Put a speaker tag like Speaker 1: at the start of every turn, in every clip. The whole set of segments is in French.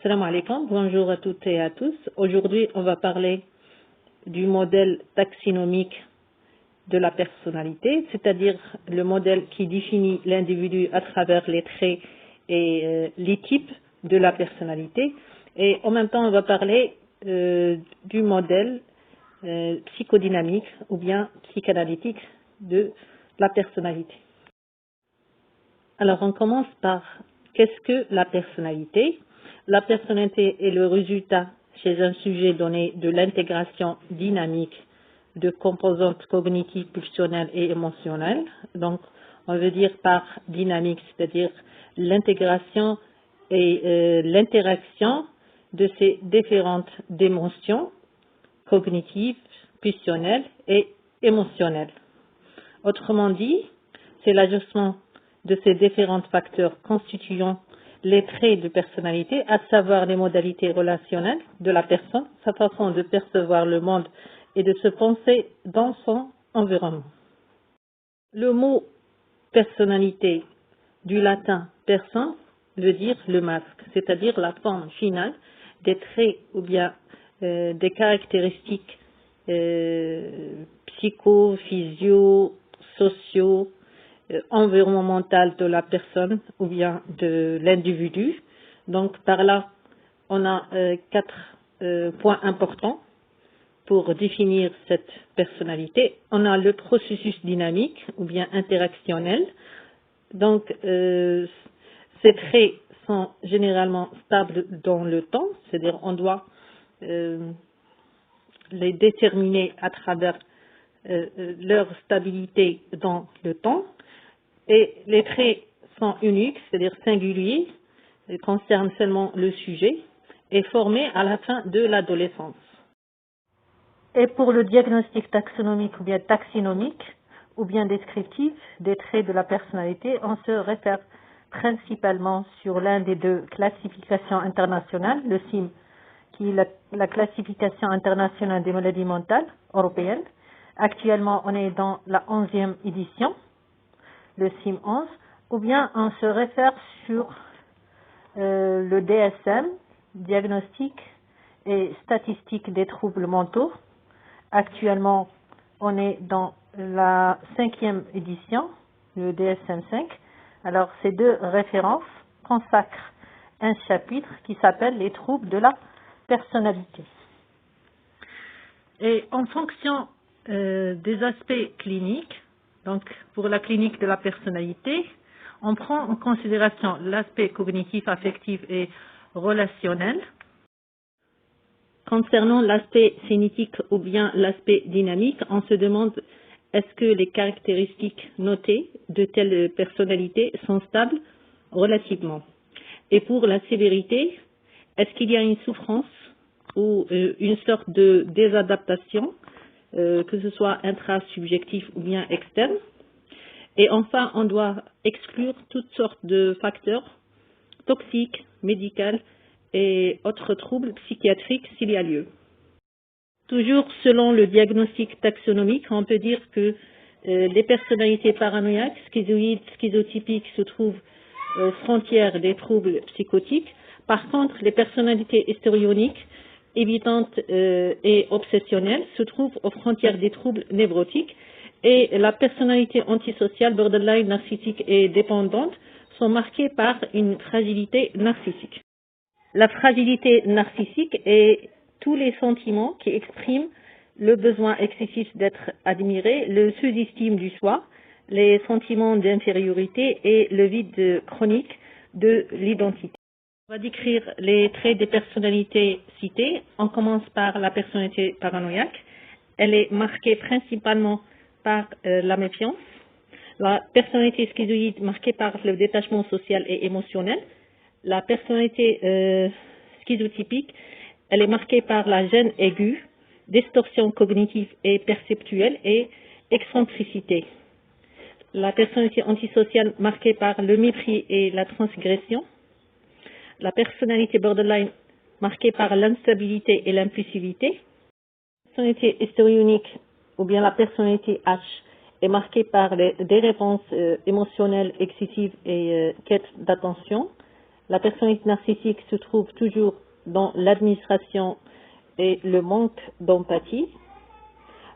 Speaker 1: Salam alaikum, bonjour à toutes et à tous. Aujourd'hui, on va parler du modèle taxinomique de la personnalité, c'est-à-dire le modèle qui définit l'individu à travers les traits et les types de la personnalité. Et en même temps, on va parler du modèle psychodynamique ou bien psychanalytique de la personnalité. Alors, on commence par qu'est-ce que la personnalité? La personnalité est le résultat chez un sujet donné de l'intégration dynamique de composantes cognitives, pulsionnelles et émotionnelles. Donc, on veut dire par dynamique, c'est-à-dire l'intégration et l'interaction de ces différentes dimensions cognitives, pulsionnelles et émotionnelles. Autrement dit, c'est l'ajustement de ces différents facteurs constituant les traits de personnalité, à savoir les modalités relationnelles de la personne, sa façon de percevoir le monde et de se penser dans son environnement. Le mot personnalité du latin persan veut dire le masque, c'est-à-dire la forme finale des traits ou bien des caractéristiques psycho, physio, sociaux, environnementales de la personne ou bien de l'individu. Donc par là, on a quatre points importants pour définir cette personnalité. On a le processus dynamique ou bien interactionnel. Donc ces traits sont généralement stables dans le temps, c'est-à-dire on doit les déterminer à travers leur stabilité dans le temps. Et les traits sont uniques, c'est-à-dire singuliers, ils concernent seulement le sujet, et formés à la fin de l'adolescence. Et pour le diagnostic taxonomique ou bien taxinomique, ou bien descriptif des traits de la personnalité, on se réfère principalement sur l'un des deux classifications internationales, le CIM, qui est la classification internationale des maladies mentales européenne. Actuellement, on est dans la 11e édition, le CIM 11, ou bien on se réfère sur le DSM, diagnostic et statistique des troubles mentaux. Actuellement, on est dans la 5e édition, le DSM 5. Alors, ces deux références consacrent un chapitre qui s'appelle les troubles de la personnalité. Et en fonction des aspects cliniques, donc pour la clinique de la personnalité, on prend en considération l'aspect cognitif, affectif et relationnel. Concernant l'aspect cinétique ou bien l'aspect dynamique, on se demande est-ce que les caractéristiques notées de telle personnalité sont stables relativement. Et pour la sévérité, est-ce qu'il y a une souffrance ou une sorte de désadaptation, que ce soit intrasubjectif ou bien externe. Et enfin, on doit exclure toutes sortes de facteurs toxiques, médicaux et autres troubles psychiatriques s'il y a lieu. Toujours selon le diagnostic taxonomique, on peut dire que les personnalités paranoïaques, schizoïdes, schizotypiques se trouvent aux frontières des troubles psychotiques. Par contre, les personnalités histrioniques, évitantes et obsessionnelles se trouvent aux frontières des troubles névrotiques. Et la personnalité antisociale, borderline, narcissique et dépendante sont marquées par une fragilité narcissique. La fragilité narcissique est tous les sentiments qui expriment le besoin excessif d'être admiré, le sous-estime du soi, les sentiments d'infériorité et le vide chronique de l'identité. On va décrire les traits des personnalités citées. On commence par la personnalité paranoïaque. Elle est marquée principalement par la méfiance. La personnalité schizoïde marquée par le détachement social et émotionnel. La personnalité schizotypique, elle est marquée par la gêne aiguë, distorsion cognitive et perceptuelle et excentricité. La personnalité antisociale marquée par le mépris et la transgression. La personnalité borderline marquée par l'instabilité et l'impulsivité. La personnalité histrionique ou bien la personnalité H est marquée par des réponses émotionnelles excessives et quête d'attention. La personnalité narcissique se trouve toujours dans l'administration et le manque d'empathie.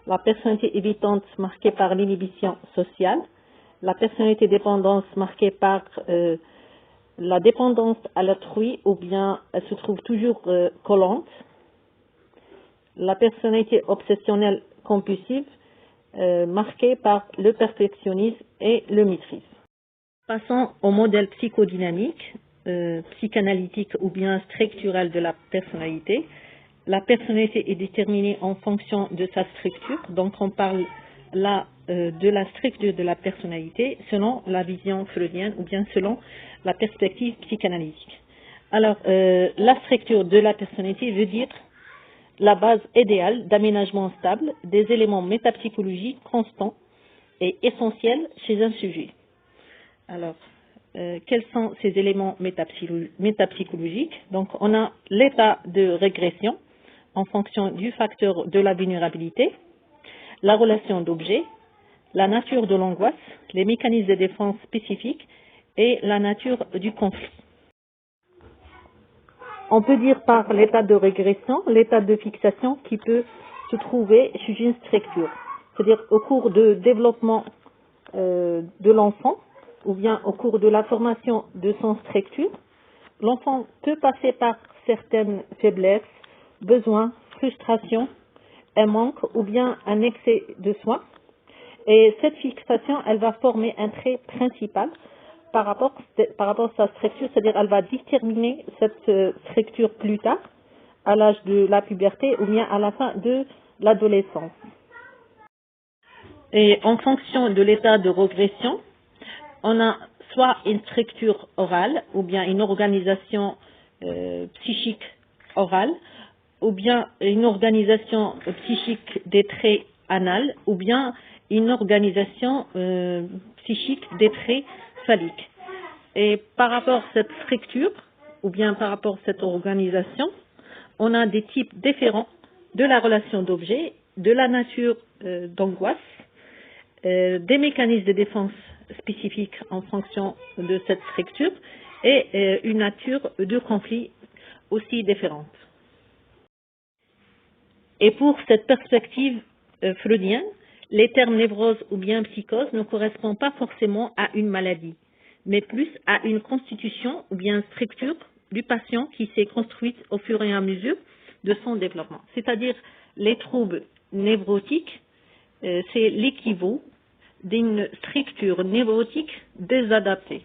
Speaker 1: La personnalité évitante marquée par l'inhibition sociale. La personnalité dépendance marquée par la dépendance à l'autrui, ou bien elle se trouve toujours collante. La personnalité obsessionnelle compulsive marquée par le perfectionnisme et le maîtrise. Passons au modèle psychodynamique, psychanalytique ou bien structurel de la personnalité. La personnalité est déterminée en fonction de sa structure, donc on parle là de la structure de la personnalité selon la vision freudienne ou bien selon la perspective psychanalytique. Alors, la structure de la personnalité veut dire la base idéale d'aménagement stable des éléments métapsychologiques constants et essentiels chez un sujet. Alors, quels sont ces éléments métapsychologiques? Donc, on a l'état de régression en fonction du facteur de la vulnérabilité, la relation d'objet, la nature de l'angoisse, les mécanismes de défense spécifiques et la nature du conflit. On peut dire par l'état de régression, l'état de fixation qui peut se trouver chez une structure. C'est-à-dire au cours de développement de l'enfant, ou bien au cours de la formation de son structure, l'enfant peut passer par certaines faiblesses, besoins, frustrations, un manque ou bien un excès de soins. Et cette fixation, elle va former un trait principal par rapport à sa structure, c'est-à-dire elle va déterminer cette structure plus tard, à l'âge de la puberté ou bien à la fin de l'adolescence. Et en fonction de l'état de régression, on a soit une structure orale ou bien une organisation psychique orale, ou bien une organisation psychique des traits anal, ou bien une organisation psychique des traits phalliques. Et par rapport à cette structure, ou bien par rapport à cette organisation, on a des types différents de la relation d'objet, de la nature d'angoisse, des mécanismes de défense spécifiques en fonction de cette structure et une nature de conflit aussi différente. Et pour cette perspective freudienne, les termes névrose ou bien psychose ne correspondent pas forcément à une maladie, mais plus à une constitution ou bien structure du patient qui s'est construite au fur et à mesure de son développement. C'est-à-dire les troubles névrotiques, c'est l'équivalent d'une structure névrotique désadaptée.